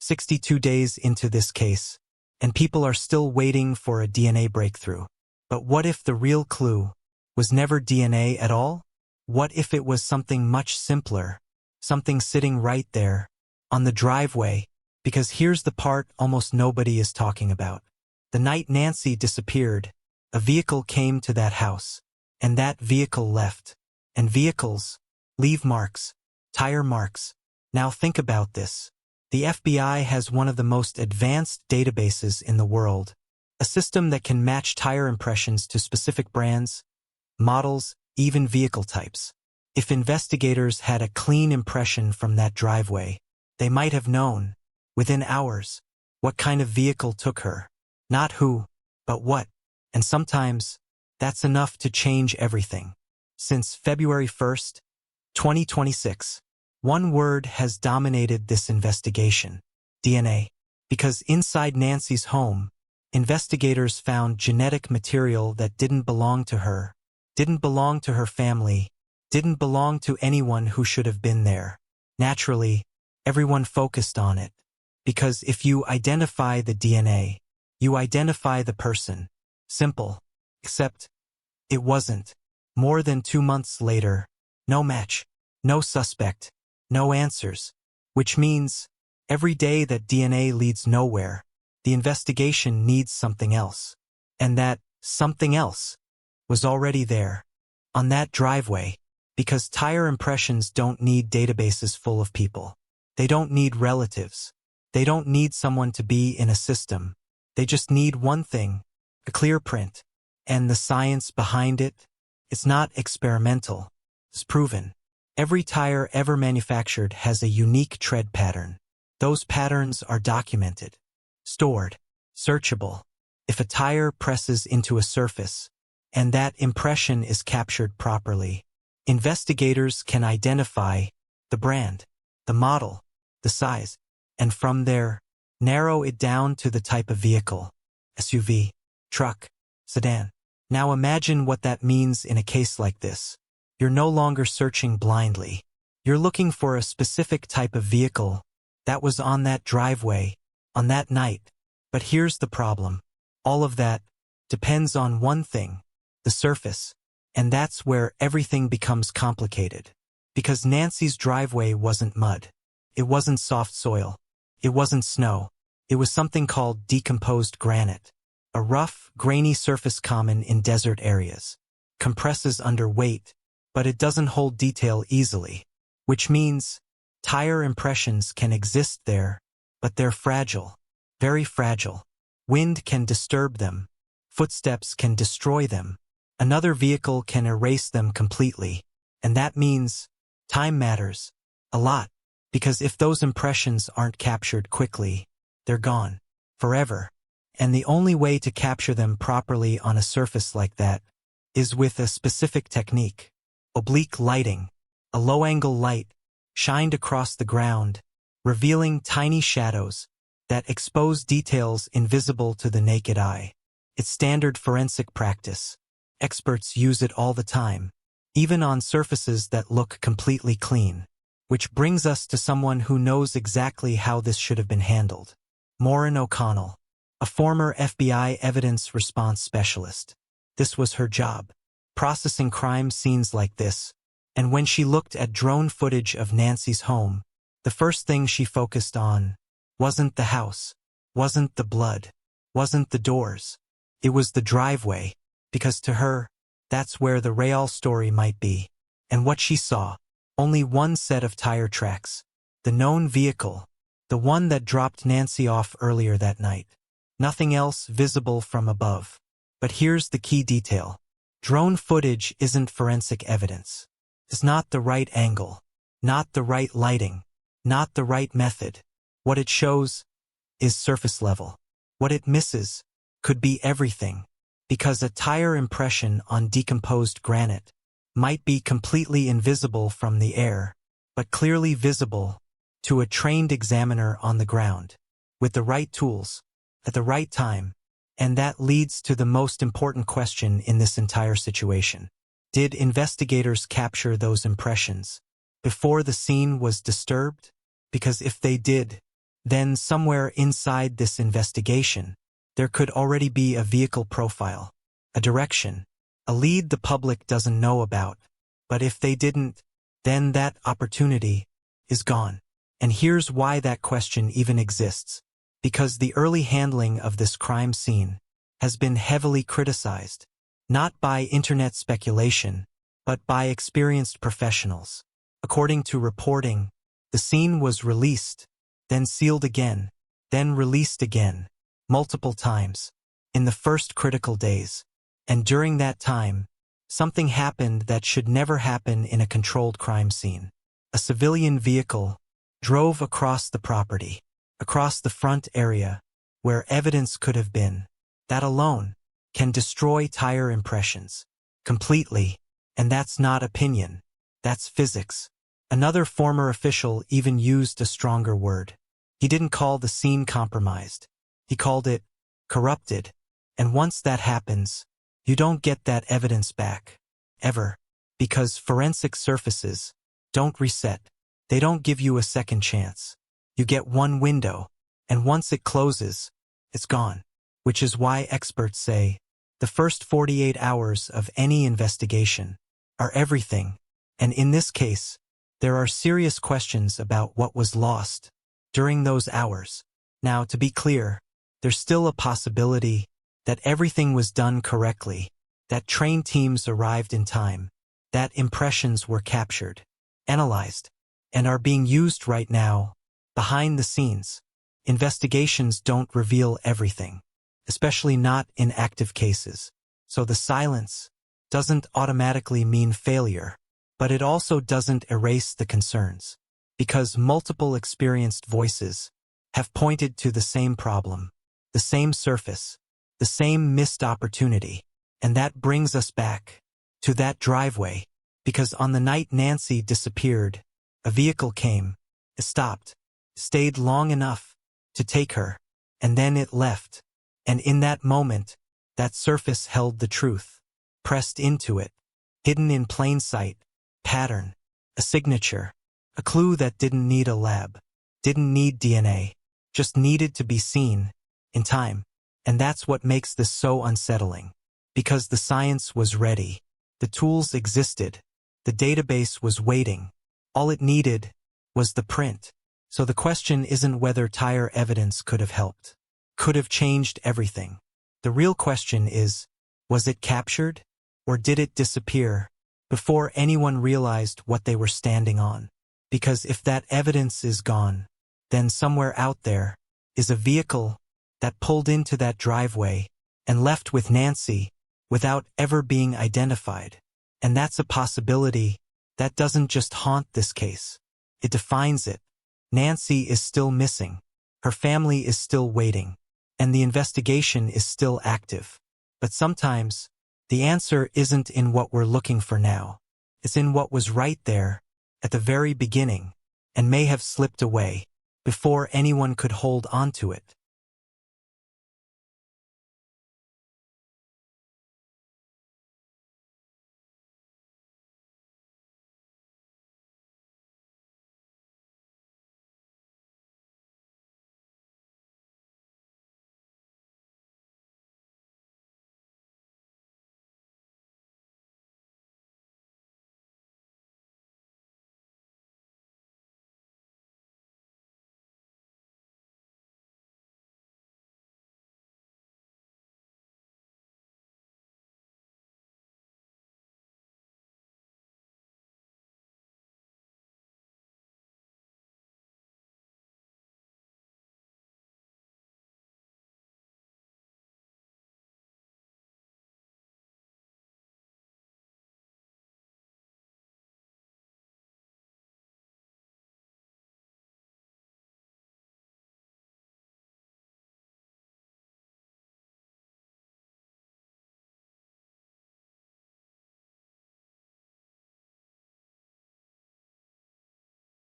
62 days into this case, and people are still waiting for a DNA breakthrough. But what if the real clue was never DNA at all? What if it was something much simpler, something sitting right there, on the driveway? Because here's the part almost nobody is talking about. The night Nancy disappeared, a vehicle came to that house, and that vehicle left. And vehicles leave marks, tire marks. Now think about this. The FBI has one of the most advanced databases in the world, a system that can match tire impressions to specific brands, models, even vehicle types. If investigators had a clean impression from that driveway, they might have known, within hours, what kind of vehicle took her. Not who, but what. And sometimes, that's enough to change everything. Since February 1st, 2026, one word has dominated this investigation: DNA. Because inside Nancy's home, investigators found genetic material that didn't belong to her, didn't belong to her family, didn't belong to anyone who should have been there. Naturally, everyone focused on it. Because if you identify the DNA, you identify the person. Simple. Except, it wasn't. More than 2 months later, no match, no suspect, no answers. Which means, every day that DNA leads nowhere, the investigation needs something else. And that something else was already there, on that driveway. Because tire impressions don't need databases full of people. They don't need relatives. They don't need someone to be in a system. They just need one thing: a clear print. And the science behind it? It's not experimental. It's proven. Every tire ever manufactured has a unique tread pattern. Those patterns are documented, stored, searchable. If a tire presses into a surface, and that impression is captured properly, investigators can identify the brand, the model, the size, and from there, narrow it down to the type of vehicle: SUV, truck, sedan. Now imagine what that means in a case like this. You're no longer searching blindly. You're looking for a specific type of vehicle that was on that driveway, on that night. But here's the problem. All of that depends on one thing: the surface. And that's where everything becomes complicated. Because Nancy's driveway wasn't mud. It wasn't soft soil. It wasn't snow. It was something called decomposed granite. A rough, grainy surface common in desert areas. Compresses under weight, but it doesn't hold detail easily. Which means, tire impressions can exist there, but they're fragile. Very fragile. Wind can disturb them. Footsteps can destroy them. Another vehicle can erase them completely. And that means, time matters. A lot. Because if those impressions aren't captured quickly, they're gone. Forever. And the only way to capture them properly on a surface like that is with a specific technique: oblique lighting. A low-angle light shined across the ground, revealing tiny shadows that expose details invisible to the naked eye. It's standard forensic practice. Experts use it all the time, even on surfaces that look completely clean. Which brings us to someone who knows exactly how this should have been handled. Maureen O'Connell, a former FBI evidence response specialist. This was her job, processing crime scenes like this. And when she looked at drone footage of Nancy's home, the first thing she focused on wasn't the house, wasn't the blood, wasn't the doors. It was the driveway, because to her, that's where the real story might be. And what she saw: only one set of tire tracks. The known vehicle, the one that dropped Nancy off earlier that night. Nothing else visible from above. But here's the key detail. Drone footage isn't forensic evidence. It's not the right angle, not the right lighting, not the right method. What it shows is surface level. What it misses could be everything. Because a tire impression on decomposed granite might be completely invisible from the air, but clearly visible to a trained examiner on the ground, with the right tools, at the right time. And that leads to the most important question in this entire situation. Did investigators capture those impressions before the scene was disturbed? Because if they did, then somewhere inside this investigation, there could already be a vehicle profile, a direction, a lead the public doesn't know about. But if they didn't, then that opportunity is gone. And here's why that question even exists. Because the early handling of this crime scene has been heavily criticized, not by internet speculation, but by experienced professionals. According to reporting, the scene was released, then sealed again, then released again, multiple times, in the first critical days. And during that time, something happened that should never happen in a controlled crime scene. A civilian vehicle drove across the property, across the front area, where evidence could have been. That alone can destroy tire impressions completely, and that's not opinion, that's physics. Another former official even used a stronger word. He didn't call the scene compromised. He called it corrupted. And once that happens, you don't get that evidence back, ever, because forensic surfaces don't reset. They don't give you a second chance. You get one window, and once it closes, it's gone. Which is why experts say the first 48 hours of any investigation are everything. And in this case, there are serious questions about what was lost during those hours. Now, to be clear, there's still a possibility that everything was done correctly, that trained teams arrived in time, that impressions were captured, analyzed, and are being used right now, behind the scenes. Investigations don't reveal everything, especially not in active cases. So the silence doesn't automatically mean failure, but it also doesn't erase the concerns, because multiple experienced voices have pointed to the same problem, the same surface, the same missed opportunity. And that brings us back to that driveway, because on the night Nancy disappeared, a vehicle came, it stopped, stayed long enough to take her, and then it left. And in that moment, that surface held the truth, pressed into it, hidden in plain sight, pattern, a signature, a clue that didn't need a lab, didn't need DNA, just needed to be seen, in time. And that's what makes this so unsettling. Because the science was ready, the tools existed, the database was waiting. All it needed was the print. So the question isn't whether tire evidence could have helped, could have changed everything. The real question is, was it captured, or did it disappear before anyone realized what they were standing on? Because if that evidence is gone, then somewhere out there is a vehicle that pulled into that driveway and left with Nancy without ever being identified. And that's a possibility that doesn't just haunt this case. It defines it. Nancy is still missing. Her family is still waiting. And the investigation is still active. But sometimes, the answer isn't in what we're looking for now. It's in what was right there, at the very beginning, and may have slipped away, before anyone could hold on to it.